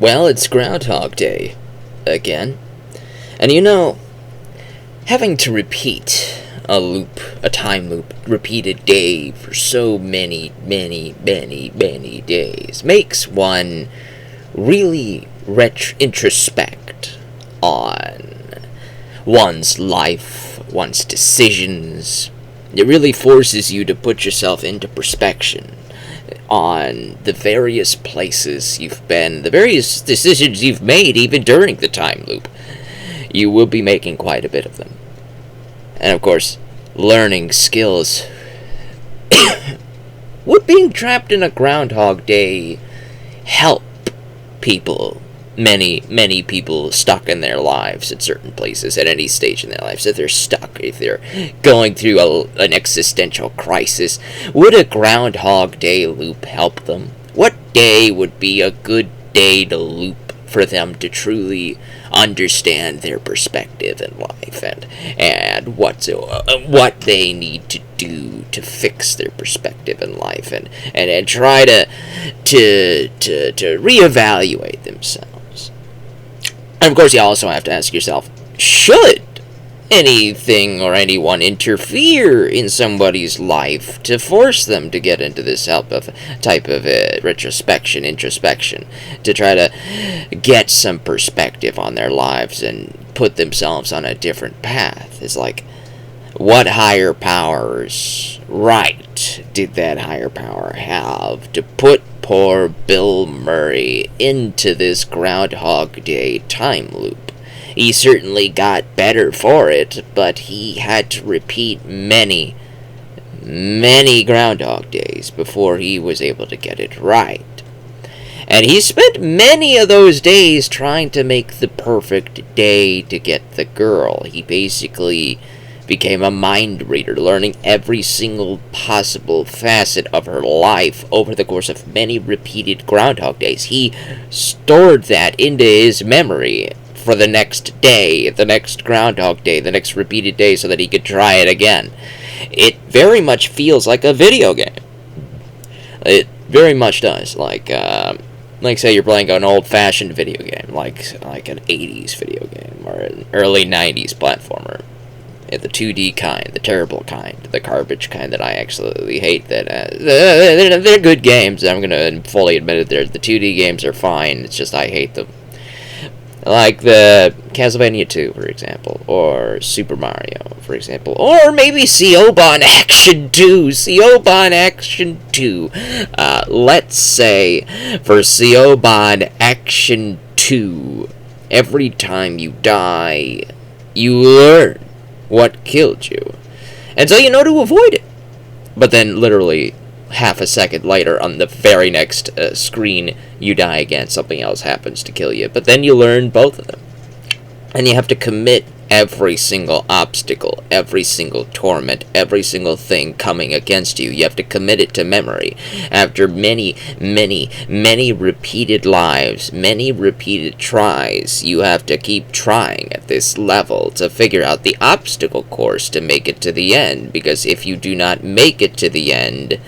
Well, it's Groundhog Day again. And you know, having to repeat a time loop, repeat a day for so many days makes one really introspect on one's life, one's decisions. It really forces you to put yourself into perspection on the various places you've been, the various decisions you've made, even during the time loop. You will be making quite a bit of them. And of course, learning skills. Would being trapped in a Groundhog Day help people? Many people stuck in their lives at certain places at any stage in their lives. If they're stuck, if they're going through an existential crisis, would a Groundhog Day loop help them? What day would be a good day to loop for them to truly understand their perspective in life and what they need to do to fix their perspective in life and try to reevaluate themselves. And of course, you also have to ask yourself, should anything or anyone interfere in somebody's life to force them to get into this type of introspection, to try to get some perspective on their lives and put themselves on a different path? It's like, what higher powers right did that higher power have to put poor Bill Murray into this Groundhog Day time loop? He certainly got better for it, but he had to repeat many Groundhog Days before he was able to get it right. And he spent many of those days trying to make the perfect day to get the girl. He basically became a mind reader, learning every single possible facet of her life over the course of many repeated Groundhog Days. He stored that into his memory for the next day, the next Groundhog Day, the next repeated day, so that he could try it again. It very much feels like a video game. It very much does. Like say you're playing an old-fashioned video game, like an 80s video game, or an early 90s platformer. The 2D kind, the terrible kind, the garbage kind that I absolutely hate. They're good games. I'm gonna fully admit it. The 2D games are fine. It's just I hate them. Like the Castlevania 2, for example, or Super Mario, for example, or maybe Siobhan Action 2. Siobhan Action 2. Let's say for Siobhan Action 2, every time you die, you learn what killed you, and so you know to avoid it. But then literally half a second later, on the very next screen, you die again. Something else happens to kill you, but then you learn both of them, and you have to commit every single obstacle, every single torment, every single thing coming against you. You have to commit it to memory. After many repeated lives, many repeated tries, you have to keep trying at this level to figure out the obstacle course to make it to the end, because if you do not make it to the end,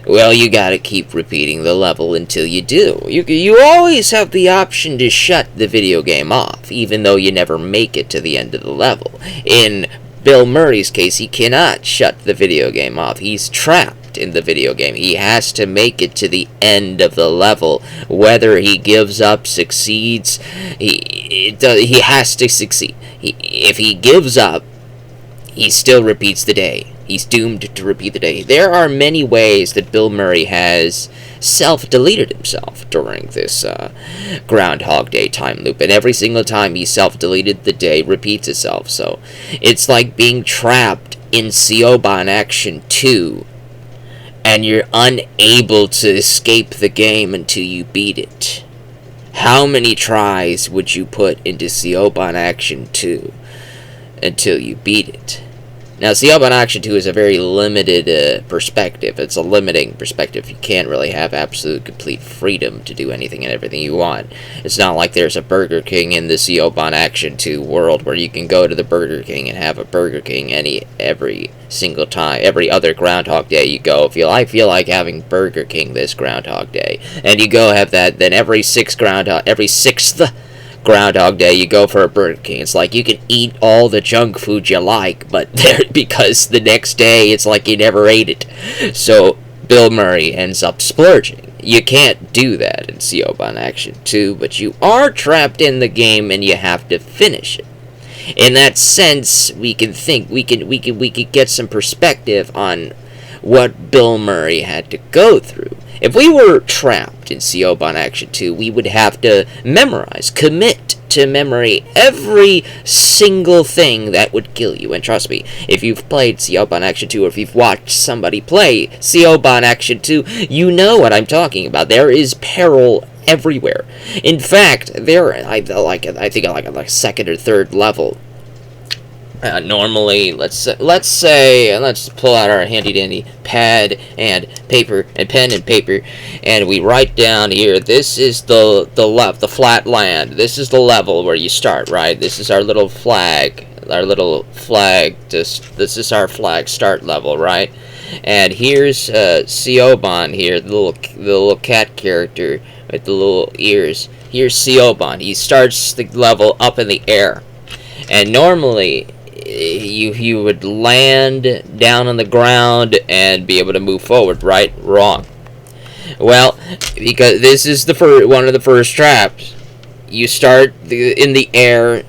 well, you gotta keep repeating the level until you do. You always have the option to shut the video game off, even though you never make it to the end of the level. In Bill Murray's case, he cannot shut the video game off. He's trapped in the video game. He has to make it to the end of the level. Whether he gives up, succeeds, he has to succeed. If he gives up, he still repeats the day. He's doomed to repeat the day. There are many ways that Bill Murray has self-deleted himself during this Groundhog Day time loop, and every single time he self-deleted, the day repeats itself. So it's like being trapped in Siobhan Action 2, and you're unable to escape the game until you beat it. How many tries would you put into Siobhan Action 2 until you beat it? Now, Seoban Action 2 is a very limited perspective. It's a limiting perspective. You can't really have absolute complete freedom to do anything and everything you want. It's not like there's a Burger King in the Seoban Action 2 world where you can go to the Burger King and have a Burger King every single time. Every other Groundhog Day you go, I feel like having Burger King this Groundhog Day. And you go have that, then every sixth Groundhog Day, you go for a Burger King. It's like you can eat all the junk food you like, but because the next day it's like you never ate it. So Bill Murray ends up splurging. You can't do that in Seoban Action 2, but you are trapped in the game and you have to finish it. In that sense, we can get some perspective on what Bill Murray had to go through. If we were trapped in Seoban Action 2, we would have to commit to memory every single thing that would kill you. And trust me, if you've played Seoban Action 2, or if you've watched somebody play Seoban Action 2, you know what I'm talking about. There is peril everywhere. In fact, I think like second or third level. Normally, let's pull out our handy-dandy pad and paper and pen and paper, and we write down here. This is the flat land. This is the level where you start. Right. This is our little flag. This is our flag start level. Right. And here's Seoban here, the little cat character with the little ears. Here's Seoban. He starts the level up in the air, and normally you would land down on the ground and be able to move forward, right? Wrong. Well, because this is one of the first traps. You start in the air,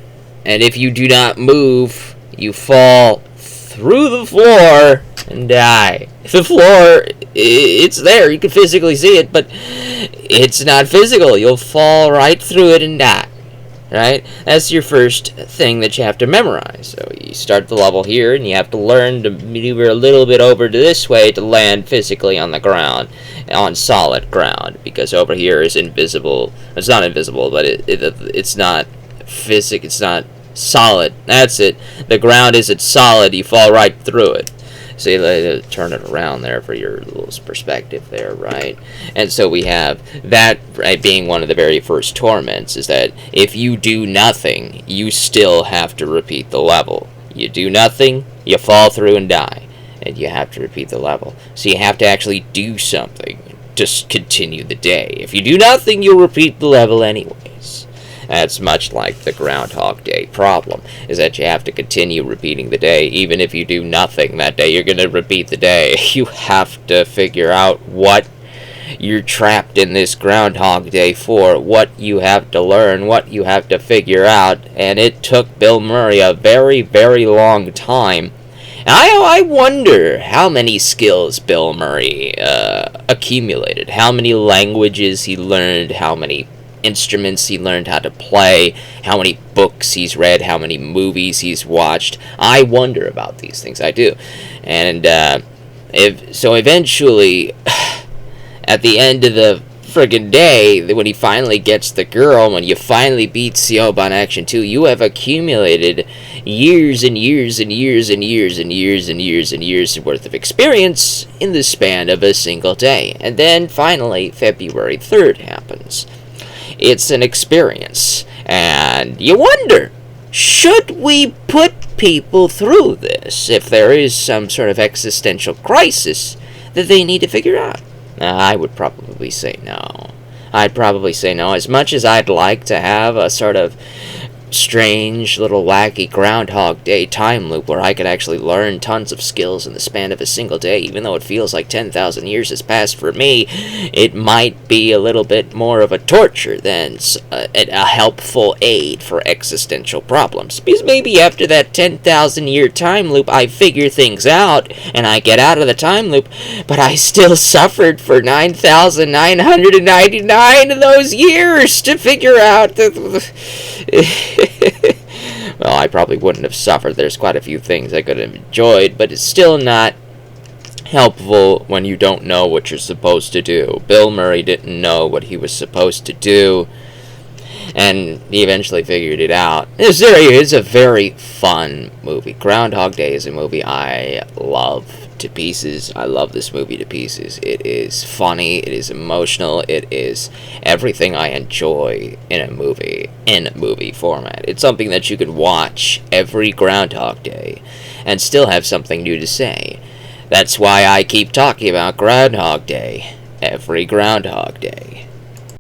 and if you do not move, you fall through the floor and die. The floor, it's there. You can physically see it, but it's not physical. You'll fall right through it and die. Right? That's your first thing that you have to memorize. So you start the level here, and you have to learn to maneuver a little bit over to this way to land physically on the ground, on solid ground, because over here is invisible. It's not invisible, but it's not physical. It's not solid. That's it. The ground isn't solid. You fall right through it. So you turn it around there for your little perspective there, right? And so we have that, right, being one of the very first torments, is that if you do nothing, you still have to repeat the level. You do nothing, you fall through and die, and you have to repeat the level. So you have to actually do something to continue the day. If you do nothing, you'll repeat the level anyways. That's much like the Groundhog Day problem, is that you have to continue repeating the day. Even if you do nothing that day, you're going to repeat the day. You have to figure out what you're trapped in this Groundhog Day for, what you have to learn, what you have to figure out, and it took Bill Murray a very, very long time. I wonder how many skills Bill Murray accumulated, how many languages he learned, how many instruments he learned how to play, how many books he's read, how many movies he's watched. I wonder about these things. I do. And eventually, at the end of the friggin' day, when he finally gets the girl, when you finally beat Seoban Action 2, you have accumulated years and years and years and years and years and years and years worth of experience in the span of a single day. And then finally, February 3rd happens. It's an experience, and you wonder, should we put people through this if there is some sort of existential crisis that they need to figure out? I would probably say no. I'd probably say no. As much as I'd like to have a sort of strange little wacky Groundhog Day time loop where I could actually learn tons of skills in the span of a single day, even though it feels like 10,000 years has passed for me, it might be a little bit more of a torture than a helpful aid for existential problems. Because maybe after that 10,000 year time loop, I figure things out and I get out of the time loop, but I still suffered for 9,999 of those years to figure out well, I probably wouldn't have suffered. There's quite a few things I could have enjoyed, but it's still not helpful when you don't know what you're supposed to do. Bill Murray didn't know what he was supposed to do, And he eventually figured it out. It's a very fun movie. Groundhog Day is a movie I love to pieces. I love this movie to pieces. It is funny, it is emotional, it is everything I enjoy in a movie format. It's something that you could watch every Groundhog Day and still have something new to say. That's why I keep talking about Groundhog Day every Groundhog Day.